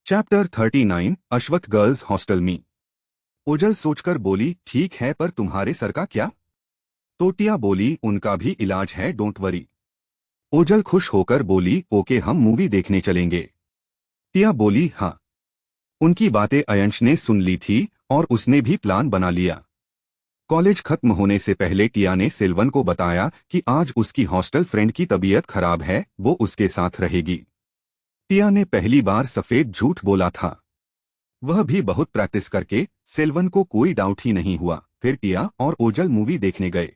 Chapter 39 अश्वत्थ girls hostel में। ओजल सोचकर बोली, ठीक है, पर तुम्हारे सर का क्या? तो टिया बोली, उनका भी इलाज है, डोंट वरी। ओजल खुश होकर बोली, ओके, हम मूवी देखने चलेंगे। टिया बोली, हाँ। उनकी बातें अयंश ने सुन ली थी और उसने भी प्लान बना लिया। कॉलेज खत्म होने से पहले टिया ने सिल्वन को बताया कि आज उसकी हॉस्टल फ्रेंड की तबीयत खराब है, वो उसके साथ रहेगी। टिया ने पहली बार सफेद झूठ बोला था, वह भी बहुत प्रैक्टिस करके। सिल्वन को कोई डाउट ही नहीं हुआ। फिर टिया और ओजल मूवी देखने गए।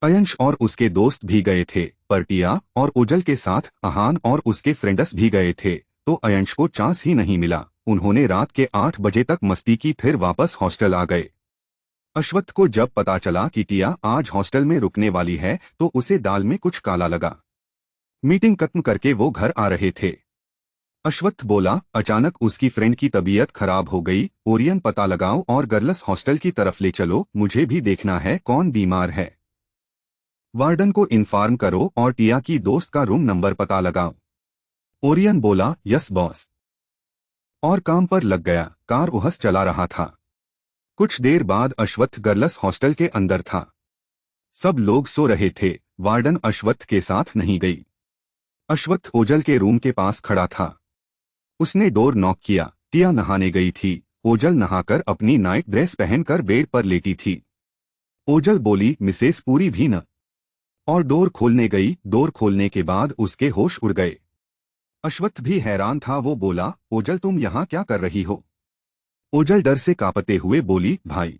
अयंश और उसके दोस्त भी गए थे, पर टिया और ओजल के साथ अहान और उसके फ्रेंड्स भी गए थे, तो अयंश को चांस ही नहीं मिला। उन्होंने रात के 8 बजे तक मस्ती की, फिर वापस हॉस्टल आ गए। अश्वत्थ को जब पता चला कि टिया आज हॉस्टल में रुकने वाली है, तो उसे दाल में कुछ काला लगा। मीटिंग खत्म करके वो घर आ रहे थे। अश्वत्थ बोला, अचानक उसकी फ्रेंड की तबीयत खराब हो गई। ओरियन, पता लगाओ और गर्ल्स हॉस्टल की तरफ ले चलो, मुझे भी देखना है कौन बीमार है। वार्डन को इन्फॉर्म करो और टिया की दोस्त का रूम नंबर पता लगाओ। ओरियन बोला, यस बॉस। और काम पर लग गया। कार उहस चला रहा था। कुछ देर बाद अश्वत्थ गर्ल्स हॉस्टल के अंदर था। सब लोग सो रहे थे। वार्डन अश्वत्थ के साथ नहीं गई। अश्वत्थ ओजल के रूम के पास खड़ा था। उसने डोर नॉक किया। टिया नहाने गई थी। ओजल नहाकर अपनी नाइट ड्रेस पहनकर बेड पर लेटी थी। ओजल बोली, मिसेस पूरी भी न, और डोर खोलने गई। डोर खोलने के बाद उसके होश उड़ गए। अश्वत्थ भी हैरान था। वो बोला, ओजल, तुम यहाँ क्या कर रही हो? ओजल डर से कांपते हुए बोली, भाई।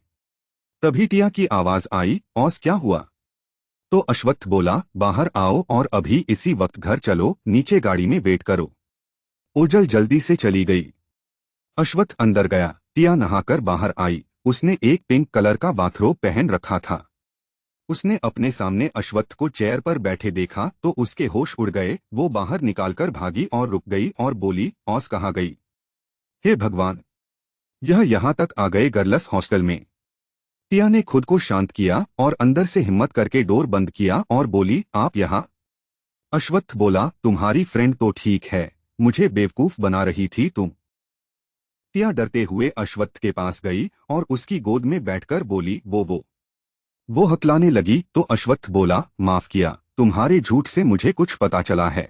तभी टिया की आवाज आई, औस, क्या हुआ? तो अश्वत्थ बोला, बाहर आओ और अभी इसी वक्त घर चलो, नीचे गाड़ी में वेट करो। ओजल जल्दी से चली गई। अश्वत्थ अंदर गया। टिया नहाकर बाहर आई। उसने एक पिंक कलर का बाथरोब पहन रखा था। उसने अपने सामने अश्वत्थ को चेयर पर बैठे देखा तो उसके होश उड़ गए। वो बाहर निकालकर भागी और रुक गई और बोली, औस कहाँ गई? हे भगवान, यह यहाँ तक आ गए गर्ल्स हॉस्टल में। टिया ने खुद को शांत किया और अंदर से हिम्मत करके डोर बंद किया और बोली, आप यहाँ? अश्वत्थ बोला, तुम्हारी फ्रेंड तो ठीक है, मुझे बेवकूफ बना रही थी तुम। टिया डरते हुए अश्वत्थ के पास गई और उसकी गोद में बैठकर बोली, वो हकलाने लगी तो अश्वत्थ बोला, माफ किया, तुम्हारे झूठ से मुझे कुछ पता चला है।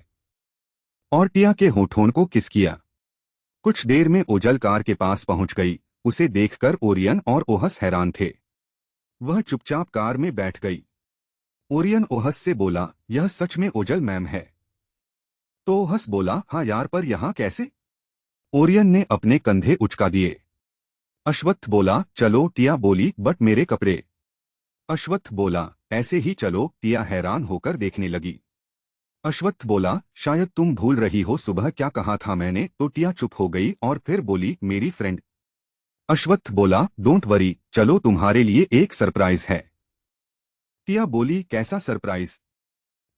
और टिया के होठों को किस किया। कुछ देर में ओजल कार के पास पहुंच गई। उसे देखकर ओरियन और ओहस हैरान थे। वह चुपचाप कार में बैठ गई। ओरियन ओहस से बोला, यह सच में ओजल मैम है? तो ओहस बोला, हाँ यार, पर यहाँ कैसे? ओरियन ने अपने कंधे उचका दिए। अश्वत्थ बोला, चलो। टिया बोली, बट मेरे कपड़े? अश्वत्थ बोला, ऐसे ही चलो। टिया हैरान होकर देखने लगी। अश्वत्थ बोला, शायद तुम भूल रही हो सुबह क्या कहा था मैंने। तो टिया चुप हो गई और फिर बोली, मेरी फ्रेंड। अश्वत्थ बोला, डोंट वरी, चलो, तुम्हारे लिए एक सरप्राइज है। टिया बोली, कैसा सरप्राइज?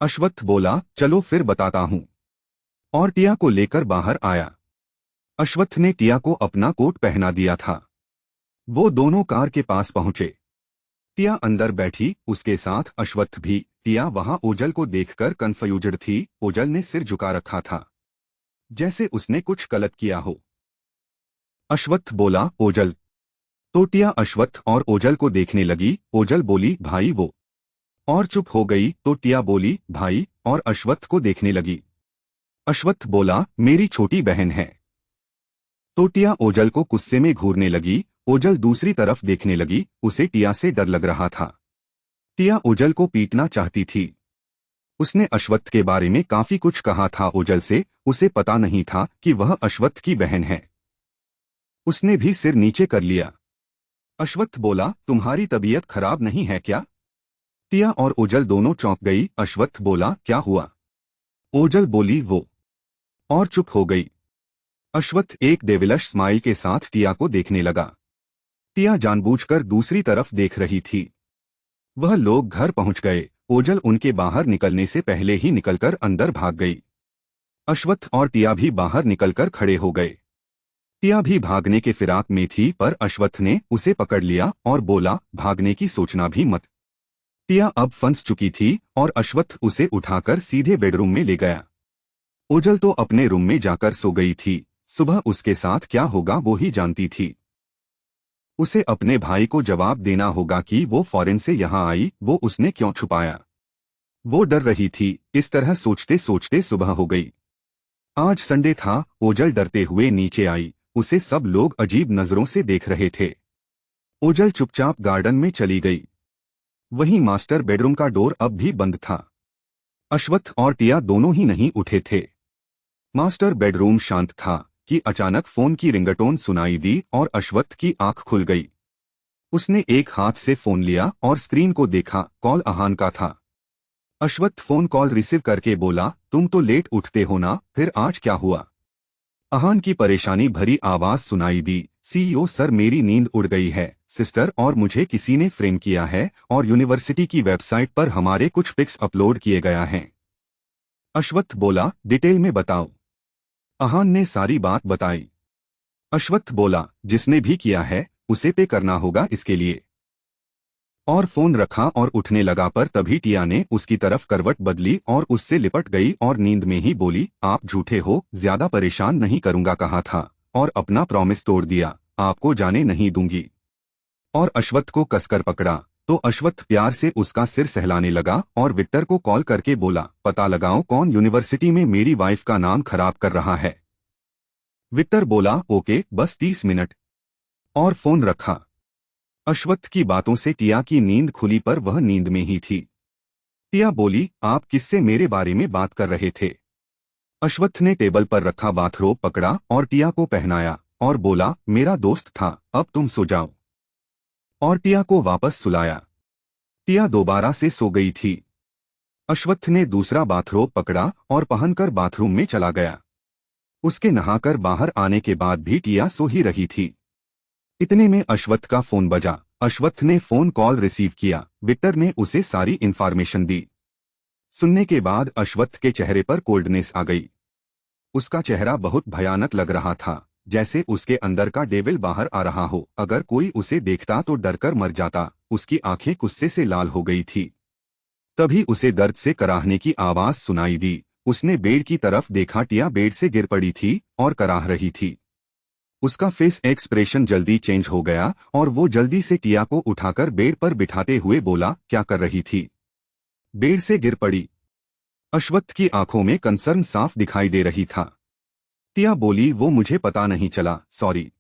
अश्वत्थ बोला, चलो फिर बताता हूँ। और टिया को लेकर बाहर आया। अश्वत्थ ने टिया को अपना कोट पहना दिया था। वो दोनों कार के पास पहुंचे। टिया अंदर बैठी, उसके साथ अश्वत्थ भी। टिया वहां ओजल को देखकर कंफ्यूज्ड थी। ओजल ने सिर झुका रखा था, जैसे उसने कुछ गलत किया हो। अश्वत्थ बोला, ओजल। तो टिया अश्वत्थ और ओजल को देखने लगी। ओजल बोली, भाई वो, और चुप हो गई। तो टिया बोली, भाई, और अश्वत्थ को देखने लगी। अश्वत्थ बोला, मेरी छोटी बहन है। तो टिया ओजल को गुस्से में घूरने लगी। ओजल दूसरी तरफ देखने लगी। उसे टिया से डर लग रहा था। टिया ओजल को पीटना चाहती थी। उसने अश्वत्थ के बारे में काफी कुछ कहा था ओजल से। उसे पता नहीं था कि वह अश्वत्थ की बहन है। उसने भी सिर नीचे कर लिया। अश्वत्थ बोला, तुम्हारी तबीयत खराब नहीं है क्या? टिया और ओजल दोनों चौंक गई। अश्वत्थ बोला, क्या हुआ? ओजल बोली, वो, और चुप हो गई। अश्वत्थ एक डेविलश स्माइल के साथ टिया को देखने लगा। टिया जानबूझकर दूसरी तरफ देख रही थी। वह लोग घर पहुंच गए। ओजल उनके बाहर निकलने से पहले ही निकलकर अंदर भाग गई। अश्वत्थ और टिया भी बाहर निकलकर खड़े हो गए। टिया भी भागने के फिराक में थी, पर अश्वत्थ ने उसे पकड़ लिया और बोला, भागने की सोचना भी मत। टिया अब फंस चुकी थी और अश्वत्थ उसे उठाकर सीधे बेडरूम में ले गया। ओजल तो अपने रूम में जाकर सो गई थी। सुबह उसके साथ क्या होगा वो ही जानती थी। उसे अपने भाई को जवाब देना होगा कि वो फॉरेन से यहाँ आई, वो उसने क्यों छुपाया। वो डर रही थी। इस तरह सोचते सोचते सुबह हो गई। आज संडे था। ओजल डरते हुए नीचे आई। उसे सब लोग अजीब नजरों से देख रहे थे। ओजल चुपचाप गार्डन में चली गई। वहीं मास्टर बेडरूम का डोर अब भी बंद था। अश्वत्थ और टिया दोनों ही नहीं उठे थे। मास्टर बेडरूम शांत था कि अचानक फोन की रिंगटोन सुनाई दी और अश्वत्थ की आंख खुल गई। उसने एक हाथ से फोन लिया और स्क्रीन को देखा। कॉल अहान का था। अश्वत्थ फोन कॉल रिसीव करके बोला, तुम तो लेट उठते हो ना, फिर आज क्या हुआ। अहान की परेशानी भरी आवाज सुनाई दी, सीईओ सर मेरी नींद उड़ गई है सिस्टर, और मुझे किसी ने फ्रेम किया है और यूनिवर्सिटी की वेबसाइट पर हमारे कुछ पिक्स अपलोड किए गया हैं। अश्वत्थ बोला, डिटेल में बताओ। अहान ने सारी बात बताई। अश्वत्थ बोला, जिसने भी किया है उसे पे करना होगा इसके लिए, और फोन रखा और उठने लगा। पर तभी टिया ने उसकी तरफ करवट बदली और उससे लिपट गई और नींद में ही बोली, आप झूठे हो, ज्यादा परेशान नहीं करूंगा कहा था और अपना प्रॉमिस तोड़ दिया, आपको जाने नहीं दूंगी। और अश्वत्थ को कसकर पकड़ा तो अश्वत्थ प्यार से उसका सिर सहलाने लगा और विक्टर को कॉल करके बोला, पता लगाओ कौन यूनिवर्सिटी में मेरी वाइफ का नाम खराब कर रहा है। विक्टर बोला, ओके, बस 30 मिनट, और फोन रखा। अश्वत्थ की बातों से टिया की नींद खुली, पर वह नींद में ही थी। टिया बोली, आप किससे मेरे बारे में बात कर रहे थे। अश्वत्थ ने टेबल पर रखा बाथरोब पकड़ा और टिया को पहनाया और बोला, मेरा दोस्त था, अब तुम सो जाओ। और टिया को वापस सुलाया। टिया दोबारा से सो गई थी। अश्वत्थ ने दूसरा बाथरोब पकड़ा और पहनकर बाथरूम में चला गया। उसके नहाकर बाहर आने के बाद भी टिया सो ही रही थी। इतने में अश्वत्थ का फोन बजा। अश्वत्थ ने फोन कॉल रिसीव किया। विक्टर ने उसे सारी इन्फॉर्मेशन दी। सुनने के बाद अश्वत्थ के चेहरे पर कोल्डनेस आ गई। उसका चेहरा बहुत भयानक लग रहा था, जैसे उसके अंदर का डेविल बाहर आ रहा हो। अगर कोई उसे देखता तो डरकर मर जाता। उसकी आंखें गुस्से से लाल हो गई थी। तभी उसे दर्द से कराहने की आवाज सुनाई दी। उसने बेड की तरफ देखा। टिया बेड से गिर पड़ी थी और कराह रही थी। उसका फेस एक्सप्रेशन जल्दी चेंज हो गया और वो जल्दी से टिया को उठाकर बेड पर बिठाते हुए बोला, क्या कर रही थी। बेड से गिर पड़ी। अश्वत्थ की आंखों में कंसर्न साफ दिखाई दे रही था। टिया बोली, वो मुझे पता नहीं चला, सॉरी।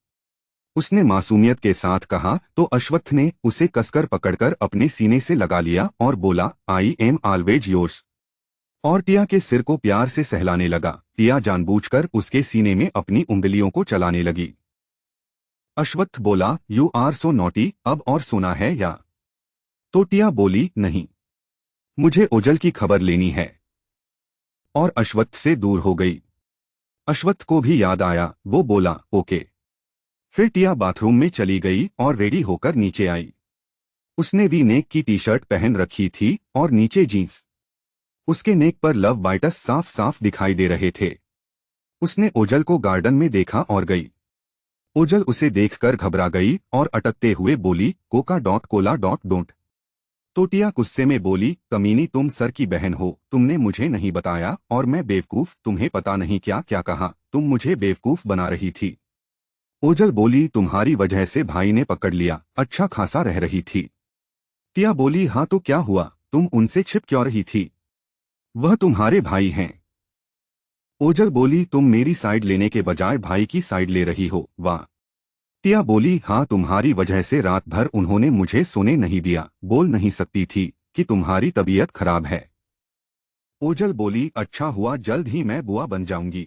उसने मासूमियत के साथ कहा तो अश्वत्थ ने उसे कसकर पकड़कर अपने सीने से लगा लिया और बोला, आई एम ऑलवेज योर्स, और टिया के सिर को प्यार से सहलाने लगा। टिया जानबूझकर उसके सीने में अपनी उंगलियों को चलाने लगी। अश्वत्थ बोला, यू आर सो नॉटी, अब और सोना है या। तो टिया बोली, नहीं, मुझे ओजल की खबर लेनी है, और अश्वत्थ से दूर हो गई। अश्वत्थ को भी याद आया। वो बोला, ओके। फिर टिया बाथरूम में चली गई और रेडी होकर नीचे आई। उसने वी नेक की टी शर्ट पहन रखी थी और नीचे जीन्स। उसके नेक पर लव बाइट्स साफ साफ दिखाई दे रहे थे। उसने ओजल को गार्डन में देखा और गई। ओजल उसे देखकर घबरा गई और अटकते हुए बोली, Coca dot Cola dot don't. तो टिया गुस्से में बोली, कमीनी, तुम सर की बहन हो, तुमने मुझे नहीं बताया और मैं बेवकूफ, तुम्हें पता नहीं क्या क्या कहा, तुम मुझे बेवकूफ बना रही थी। ओजल बोली, तुम्हारी वजह से भाई ने पकड़ लिया, अच्छा खासा रह रही थी। टिया बोली, हाँ तो क्या हुआ, तुम उनसे छिप क्यों रही थी, वह तुम्हारे भाई हैं। ओजल बोली, तुम मेरी साइड लेने के बजाय भाई की साइड ले रही हो, वाह। टिया बोली, हाँ तुम्हारी वजह से रात भर उन्होंने मुझे सोने नहीं दिया, बोल नहीं सकती थी कि तुम्हारी तबीयत खराब है। ओजल बोली, अच्छा हुआ, जल्द ही मैं बुआ बन जाऊंगी।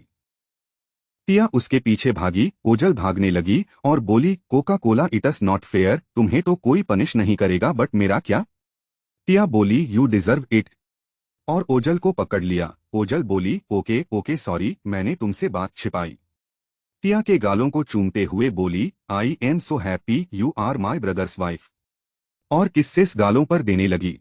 टिया उसके पीछे भागी। ओजल भागने लगी और बोली, Coca Cola it's not fair, तुम्हें तो कोई पनिश नहीं करेगा, बट मेरा क्या। टिया बोली, यू डिजर्व इट, और ओजल को पकड़ लिया। ओजल बोली, ओके ओके सॉरी, मैंने तुमसे बात छिपाई। टिया के गालों को चूमते हुए बोली, I am so happy you are my brother's wife, और किस्सेस गालों पर देने लगी।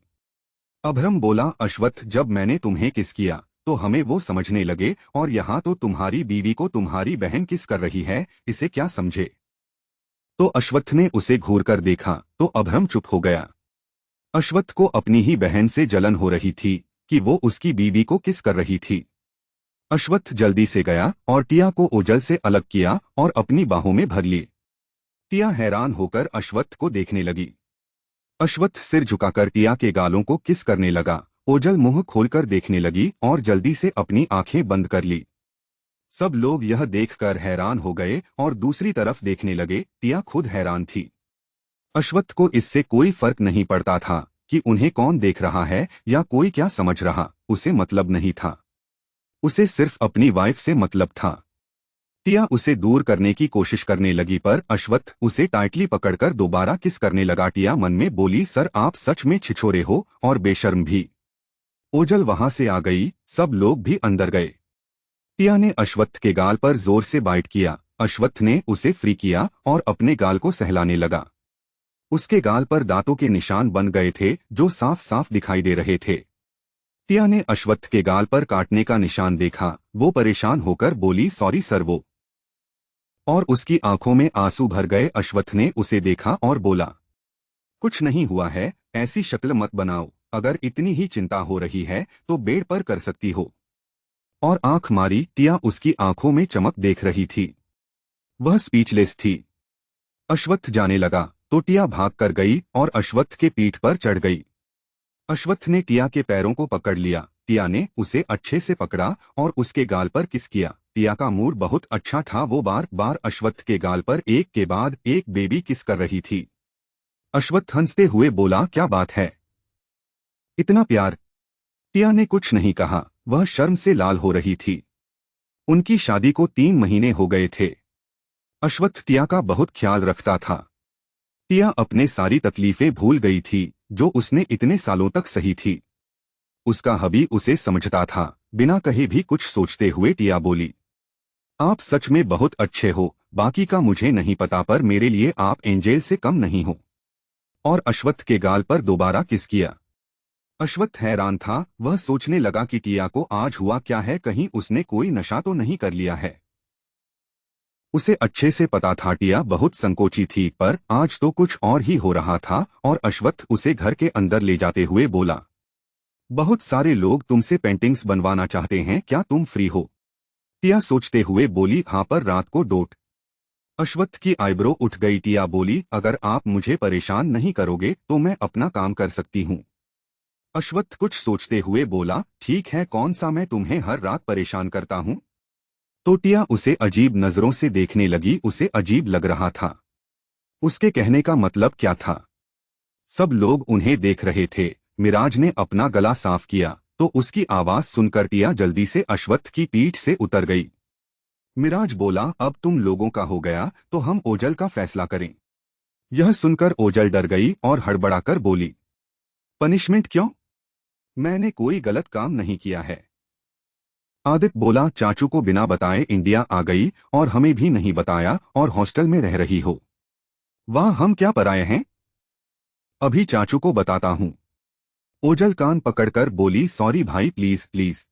अभरम बोला, अश्वत्थ, जब मैंने तुम्हें किस किया तो हमें वो समझने लगे, और यहाँ तो तुम्हारी बीवी को तुम्हारी बहन किस कर रही है, इसे क्या समझे। तो अश्वत्थ ने उसे घूर कर देखा तो अभरम चुप हो गया। अश्वत्थ को अपनी ही बहन से जलन हो रही थी कि वो उसकी बीवी को किस कर रही थी। अश्वत्थ जल्दी से गया और टिया को ओझल से अलग किया और अपनी बाहों में भर लिए। टिया हैरान होकर अश्वत्थ को देखने लगी। अश्वत्थ सिर झुकाकर टिया के गालों को किस करने लगा। ओझल मुंह खोलकर देखने लगी और जल्दी से अपनी आंखें बंद कर ली। सब लोग यह देखकर हैरान हो गए और दूसरी तरफ देखने लगे। टिया खुद हैरान थी। अश्वत्थ को इससे कोई फर्क नहीं पड़ता था कि उन्हें कौन देख रहा है या कोई क्या समझ रहा, उसे मतलब नहीं था। उसे सिर्फ अपनी वाइफ से मतलब था। टिया उसे दूर करने की कोशिश करने लगी पर अश्वत्थ उसे टाइटली पकड़कर दोबारा किस करने लगा। टिया मन में बोली, सर आप सच में छिछोरे हो और बेशर्म भी। ओझल वहां से आ गई। सब लोग भी अंदर गए। टिया ने अश्वत्थ के गाल पर जोर से बाइट किया। अश्वत्थ ने उसे फ्री किया और अपने गाल को सहलाने लगा। उसके गाल पर दांतों के निशान बन गए थे जो साफ साफ दिखाई दे रहे थे। टिया ने अश्वत्थ के गाल पर काटने का निशान देखा। वो परेशान होकर बोली, सॉरी सर वो। और उसकी आंखों में आंसू भर गए। अश्वत्थ ने उसे देखा और बोला, कुछ नहीं हुआ है, ऐसी शक्ल मत बनाओ। अगर इतनी ही चिंता हो रही है तो बेड पर कर सकती हो। और आंख मारी। टिया उसकी आंखों में चमक देख रही थी। वह स्पीचलेस थी। अश्वत्थ जाने लगा तो टिया भाग कर गई और अश्वत्थ के पीठ पर चढ़ गई। अश्वत्थ ने टिया के पैरों को पकड़ लिया। टिया ने उसे अच्छे से पकड़ा और उसके गाल पर किस किया। टिया का मूड बहुत अच्छा था। वो बार बार अश्वत्थ के गाल पर एक के बाद एक बेबी किस कर रही थी। अश्वत्थ हंसते हुए बोला, क्या बात है, इतना प्यार। टिया ने कुछ नहीं कहा। वह शर्म से लाल हो रही थी। उनकी शादी को 3 महीने हो गए थे। अश्वत्थ टिया का बहुत ख्याल रखता था। टिया अपने सारी तकलीफें भूल गई थी जो उसने इतने सालों तक सही थी। उसका हबी उसे समझता था। बिना कहे भी कुछ सोचते हुए टिया बोली, आप सच में बहुत अच्छे हो। बाकी का मुझे नहीं पता पर मेरे लिए आप एंजेल से कम नहीं हो। और अश्वत्थ के गाल पर दोबारा किस किया। अश्वत्थ हैरान था। वह सोचने लगा कि टिया को आज हुआ क्या है, कहीं उसने कोई नशा तो नहीं कर लिया है। उसे अच्छे से पता था टिया बहुत संकोची थी पर आज तो कुछ और ही हो रहा था। और अश्वत्थ उसे घर के अंदर ले जाते हुए बोला, बहुत सारे लोग तुमसे पेंटिंग्स बनवाना चाहते हैं, क्या तुम फ्री हो। टिया सोचते हुए बोली, हाँ पर रात को डोट। अश्वत्थ की आईब्रो उठ गई। टिया बोली, अगर आप मुझे परेशान नहीं करोगे तो मैं अपना काम कर सकती हूँ। अश्वत्थ कुछ सोचते हुए बोला, ठीक है, कौन सा मैं तुम्हें हर रात परेशान करता हूँ। तो टिया उसे अजीब नजरों से देखने लगी। उसे अजीब लग रहा था। उसके कहने का मतलब क्या था। सब लोग उन्हें देख रहे थे। मिराज ने अपना गला साफ किया तो उसकी आवाज सुनकर टिया जल्दी से अश्वत्थ की पीठ से उतर गई। मिराज बोला, अब तुम लोगों का हो गया तो हम ओझल का फैसला करें। यह सुनकर ओझल डर गई और हड़बड़ाकर बोली, पनिशमेंट क्यों, मैंने कोई गलत काम नहीं किया है। आदित्य बोला, चाचू को बिना बताए इंडिया आ गई और हमें भी नहीं बताया और हॉस्टल में रह रही हो। वाह, हम क्या पराये हैं। अभी चाचू को बताता हूँ। ओझल कान पकड़कर बोली, सॉरी भाई, प्लीज प्लीज।